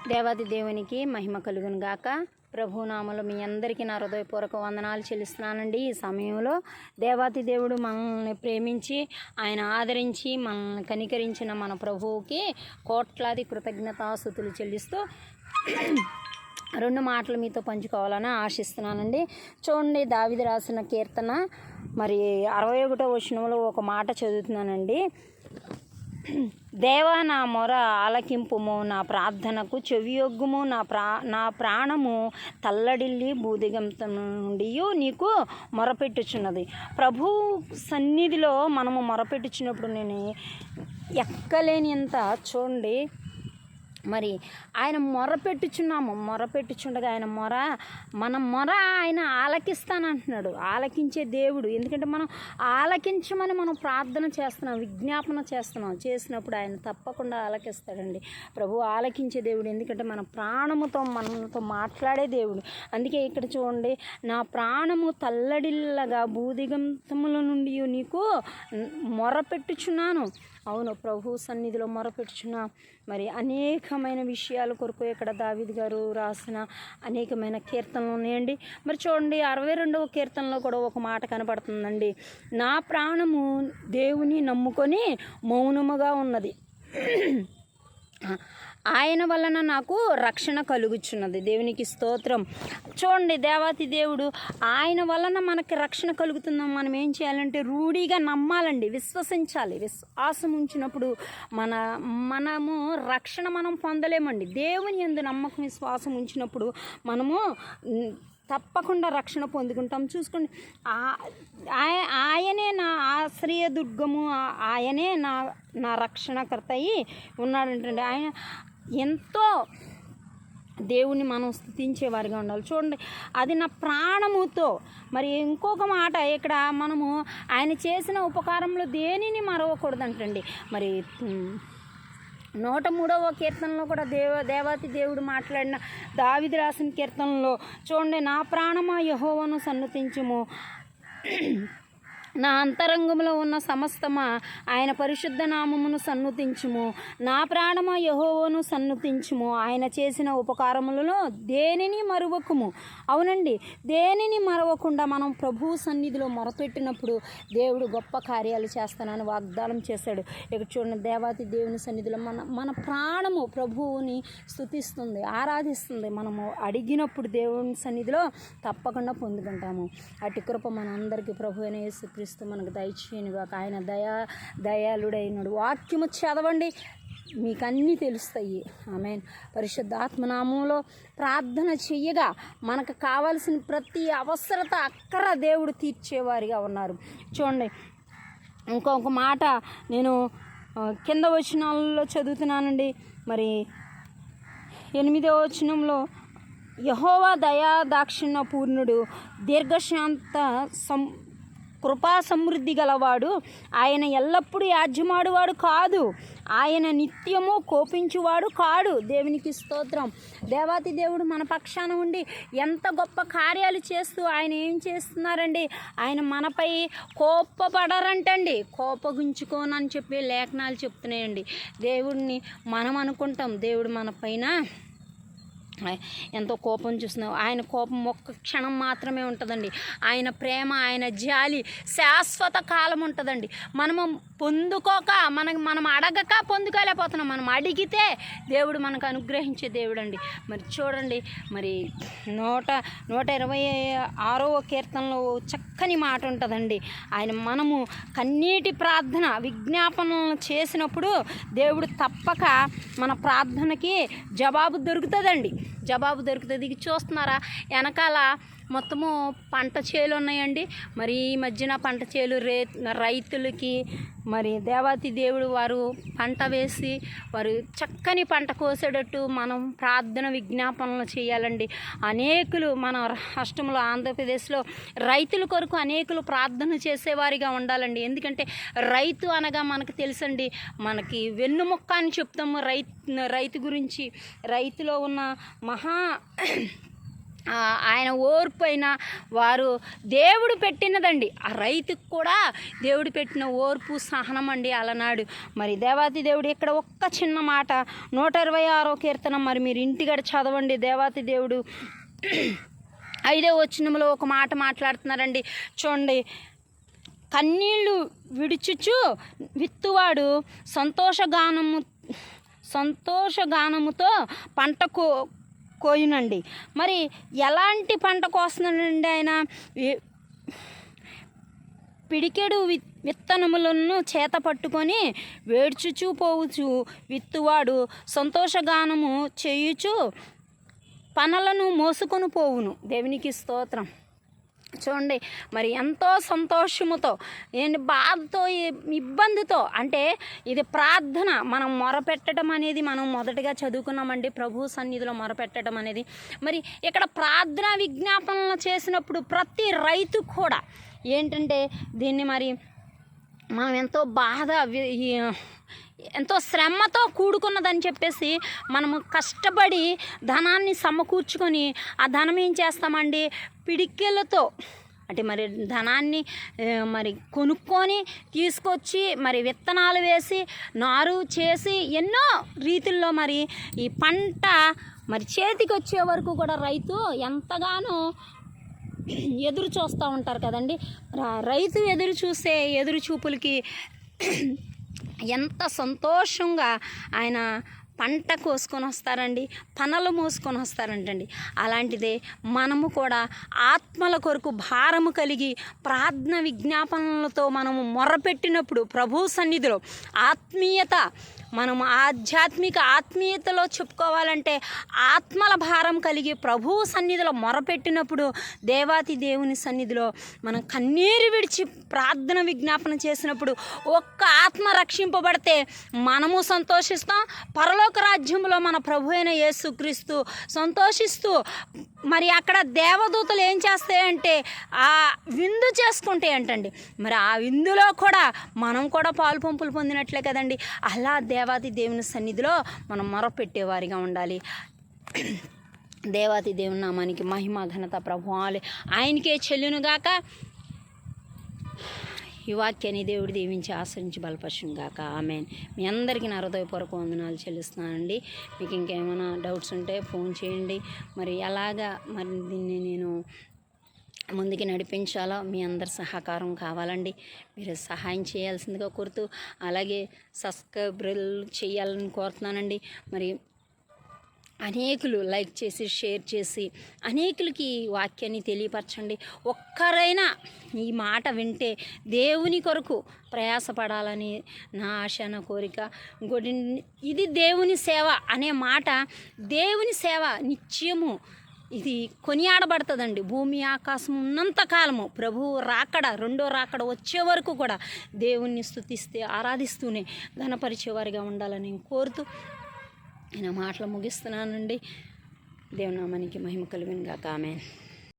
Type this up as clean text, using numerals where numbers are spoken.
దేవాది దేవునికి మహిమ కలుగును గాక. ప్రభునామలో మీ అందరికీ నా హృదయపూర్వక వందనాలు చెల్లిస్తున్నానండి. ఈ సమయంలో దేవాది దేవుడు మనల్ని ప్రేమించి ఆయన ఆదరించి మనల్ని కనికరించిన మన ప్రభువుకి కోట్లాది కృతజ్ఞతాస్తుతులు చెల్లిస్తూ రెండు మాటలు మీతో పంచుకోవాలని ఆశిస్తున్నానండి. చూడండి, దావీదు రాసిన కీర్తన మరి 61వ వచనంలో ఒక మాట చదువుతున్నానండి. దేవా, నా మొర ఆలకింపుము, నా ప్రార్థనకు చెవియొగ్గుము, నా ప్రాణము తల్లడిల్లి భూదిగంతం నుండి నీకు మొరపెట్టుచున్నది. ప్రభు సన్నిధిలో మనము మొరపెట్టుచున్నప్పుడు నేను ఎక్కలేనింత చూడండి మరి ఆయన మొరపెట్టుచుండగా ఆయన మన మొర ఆయన ఆలకిస్తానంటున్నాడు. ఆలకించే దేవుడు. ఎందుకంటే మనం ఆలకించమని మనం ప్రార్థన చేస్తున్నాం, విజ్ఞాపన చేసినప్పుడు ఆయన తప్పకుండా ఆలకిస్తాడండి. ప్రభు ఆలకించే దేవుడు. ఎందుకంటే మన ప్రాణముతో మనతో మాట్లాడే దేవుడు. అందుకే ఇక్కడ చూడండి, నా ప్రాణము తల్లడిల్లగా భూదిగంతముల నుండి నీకు మొరపెట్టుచున్నాను. అవును, ప్రభు సన్నిధిలో మొరపెట్టుచున్నా. మరి అనేకమైన విషయాల కొరకు ఇక్కడ దావీదు గారు రాసిన అనేకమైన కీర్తనలు ఉన్నాయండి. మరి చూడండి, 62వ కీర్తనలో కూడా ఒక మాట కనపడుతుందండి. నా ప్రాణము దేవుని నమ్ముకొని మౌనముగా ఉన్నది, ఆయన వలన నాకు రక్షణ కలుగుచున్నది. దేవునికి స్తోత్రం. చూడండి, దేవాతి దేవుడు ఆయన వలన మనకి రక్షణ కలుగుతుందని మనం ఏం చేయాలంటే రూఢిగా నమ్మాలండి, విశ్వసించాలి. విశ్వాసం ఉంచినప్పుడు మనము రక్షణ మనం పొందలేమండి. దేవుని యందు నమ్మకం విశ్వాసం ఉంచినప్పుడు మనము తప్పకుండా రక్షణ పొందుకుంటాం. చూసుకోండి, ఆయనే నా ఆశ్రయదుర్గము, ఆయనే నా రక్షణకర్త అయి ఉన్నాడంటే ఆయన ఎంతో దేవుని మనం స్తుతించేవారిగా ఉండాలి. చూడండి, అది నా ప్రాణముతో. మరి ఇంకొక మాట ఇక్కడ మనము ఆయన చేసిన ఉపకారంలో దేనిని మరవకూడదంటండి. మరి 103వ కీర్తనలో కూడా దేవాతి దేవుడు మాట్లాడిన దావీదు రాసిన కీర్తనలో చూడండి, నా ప్రాణమా యెహోవాను సన్నుతించుము, నా అంతరంగంలో ఉన్న సమస్తమా ఆయన పరిశుద్ధ నామమును సన్నుతించుము, నా ప్రాణమా యెహోవాను సన్నుతించుము, ఆయన చేసిన ఉపకారములలో దేనిని మరువకుము. అవునండి, దేనిని మరవకుండా మనం ప్రభు సన్నిధిలో మొరపెట్టినప్పుడు దేవుడు గొప్ప కార్యాలు చేస్తానని వాగ్దానం చేశాడు. ఇక్కడ చూడండి, దేవాతి దేవుని సన్నిధిలో మన ప్రాణము ప్రభువుని స్తుతిస్తుంది, ఆరాధిస్తుంది. మనము అడిగినప్పుడు దేవుని సన్నిధిలో తప్పకుండా పొందుకుంటాము. అటు కృప మనందరికీ ప్రభు అయిన యేసుక్రీస్తు మనకు దయచేయనుగాక. ఆయన దయాళుడైనడు. వాక్యము చదవండి, మీకు అన్నీ తెలుస్తాయి. ఆమేన్. పరిశుద్ధాత్మనామంలో ప్రార్థన చెయ్యగా మనకు కావాల్సిన ప్రతి అవసరత అక్కర దేవుడు తీర్చేవారిగా ఉన్నారు. చూడండి, ఇంకొక మాట నేను కింద వచనాలలో చదువుతున్నానండి. మరి 8వ వచనంలో, యెహోవా దయా దాక్షిణ్య పూర్ణుడు, దీర్ఘశాంత కృపా సమృద్ధి గలవాడు, ఆయన ఎల్లప్పుడూ యాజ్యమాడువాడు కాదు, ఆయన నిత్యము కోపించువాడు కాడు. దేవునికి స్తోత్రం. దేవాతి దేవుడు మన పక్షాన ఉండి ఎంత గొప్ప కార్యాలు చేస్తూ ఆయన ఏం చేస్తున్నారండి, ఆయన మనపై కోపపడరంటండి. కోపగించుకోనని చెప్పి లేఖనాలు చెప్తున్నాయండి. దేవుడిని మనం అనుకుంటాం దేవుడు మన పైన ఎంతో కోపం చూస్తున్నాం. ఆయన కోపం ఒక్క క్షణం మాత్రమే ఉంటుందండి. ఆయన ప్రేమ, ఆయన జాలి శాశ్వత కాలం ఉంటుందండి. మనము పొందుకోక మనం అడగక పొందుకోలేకపోతున్నాం. మనం అడిగితే దేవుడు మనకు అనుగ్రహించే దేవుడు అండి. మరి చూడండి, మరి 126వ కీర్తనలో చక్కని మాట ఉంటుందండి. మనము కన్నీటి ప్రార్థన విజ్ఞాపనలు చేసినప్పుడు దేవుడు తప్పక మన ప్రార్థనకి జవాబు దొరుకుతుంది. ఇది చూస్తున్నారా, వెనకాల మొత్తము పంట చేలు ఉన్నాయండి. మరి ఈ మధ్యన పంట చేలు రైతులకి మరి దేవాతి దేవుడు వారు పంట వేసి వారు చక్కని పంట కోసేటట్టు మనం ప్రార్థన విజ్ఞాపనలు చేయాలండి. అనేకులు మన రాష్ట్రంలో ఆంధ్రప్రదేశ్లో రైతుల కొరకు అనేకులు ప్రార్థన చేసేవారిగా ఉండాలండి. ఎందుకంటే రైతు అనగా మనకు తెలుసండి, మనకి వెన్నుముక్క అని చెప్తాము రైతు గురించి. రైతులో ఉన్న ఆయన ఓర్పు అయినా వారు దేవుడు పెట్టినదండి. ఆ రైతుకు కూడా దేవుడు పెట్టిన ఓర్పు సహనం అండి అలనాడు. మరి దేవాతి దేవుడు ఇక్కడ ఒక్క చిన్న మాట 126వ కీర్తన మరి మీరు ఇంటిగడ చదవండి. దేవాతి దేవుడు 5వ వచనంలో ఒక మాట మాట్లాడుతున్నారండి. చూడండి, కన్నీళ్లు విడుచుచు విత్తువాడు సంతోషగానముతో పంట కోయునండి. మరి ఎలాంటి పంట కోస్తున్నాడండి ఆయన? పిడికెడు విత్తనములను చేత పట్టుకొని వేడ్చుచూ పోవచ్చు విత్తువాడు సంతోషగానము చేయుచు పనలను మోసుకొని పోవును. దేవునికి స్తోత్రం. చూడండి, మరి ఎంతో సంతోషముతో బాధతో ఇబ్బందితో, అంటే ఇది ప్రార్థన. మనం మొరపెట్టడం అనేది మనం మొదటగా చదువుకున్నామండి, ప్రభు సన్నిధిలో మొరపెట్టడం అనేది. మరి ఇక్కడ ప్రార్థన విజ్ఞాపనలు చేసినప్పుడు ప్రతి రైతు కూడా ఏంటంటే దీన్ని మరి మనం ఎంతో ఎంతో శ్రమతో కూడుకున్నదని చెప్పేసి మనము కష్టపడి ధనాన్ని సమకూర్చుకొని ఆ ధనం ఏం చేస్తామండి, పిడికెలతో అంటే మరి ధనాన్ని మరి కొనుక్కొని తీసుకొచ్చి మరి విత్తనాలు వేసి నారు చేసి ఎన్నో రీతుల్లో మరి ఈ పంట మరి చేతికి వచ్చే వరకు కూడా రైతు ఎంతగానో ఎదురు చూస్తూ ఉంటారు కదండి. రైతు ఎదురు చూపులకి ఎంత సంతోషంగా ఆయన పంట కోసుకొని వస్తారండి, పనలు మోసుకొని వస్తారంటండి. అలాంటిదే మనము కూడా ఆత్మల కొరకు భారము కలిగి ప్రార్థన విజ్ఞాపనలతో మనము మొర్రపెట్టినప్పుడు ప్రభు సన్నిధిలో ఆత్మీయత, మనము ఆత్మీయతలో చెప్పుకోవాలంటే ఆత్మల భారం కలిగి ప్రభువు సన్నిధిలో మొరపెట్టినప్పుడు దేవాతి దేవుని సన్నిధిలో మనం కన్నీరు విడిచి ప్రార్థన విజ్ఞాపన చేసినప్పుడు ఒక్క ఆత్మ రక్షింపబడితే మనము సంతోషిస్తాం. పరలోక రాజ్యంలో మన ప్రభు అయిన యేసుక్రీస్తు సంతోషిస్తూ మరి అక్కడ దేవదూతలు ఏం చేస్తాయంటే ఆ విందు చేసుకుంటే అంటండి. మరి ఆ విందులో కూడా మనం కూడా పాలు పంపులు పొందినట్లే కదండి. అలా దేవాతి దేవుని సన్నిధిలో మనం మొరపెట్టేవారిగా ఉండాలి. దేవాతి దేవుని నామానికి మహిమ ఘనత ప్రభావాలు ఆయనకే చెల్లునుగాక. ఈ వాక్యాన్ని దేవుడు దీవించి ఆశ్రయించి బలపరచును గాక. ఆమేన్. మీ అందరికీ నా హృదయపూర్వక వందనాలు చెల్లిస్తున్నానండి. మీకు ఇంకేమైనా డౌట్స్ ఉంటే ఫోన్ చేయండి. మరి ఎలాగా మరి దీన్ని నేను ముందుకి నడిపించాలో మీ అందరి సహకారం కావాలండి. మీరు సహాయం చేయాల్సిందిగా కోరుతూ అలాగే సబ్స్క్రైబ్ చేయాలని కోరుతున్నానండి. మరి అనేకులు లైక్ చేసి షేర్ చేసి అనేకులకి ఈ వాక్యాన్ని తెలియపరచండి. ఒక్కరైనా ఈ మాట వింటే దేవుని కొరకు ప్రయాసపడాలని నా ఆశ, నా కోరిక. ఇంకోటి, ఇది దేవుని సేవ అనే మాట, దేవుని సేవ నిత్యము ఇది కొనియాడబడుతుందండి. భూమి ఆకాశం ఉన్నంత కాలము ప్రభువు రాకడ, రెండో రాకడ వచ్చే వరకు కూడా దేవుణ్ణి స్తుతిస్తే ఆరాధిస్తూనే ఘనపరిచేవారిగా ఉండాలని కోరుతూ నేను మాటలు ముగిస్తున్నానండి. దేవుని నామానికి మహిమ కలుగును గాక. ఆమేన్.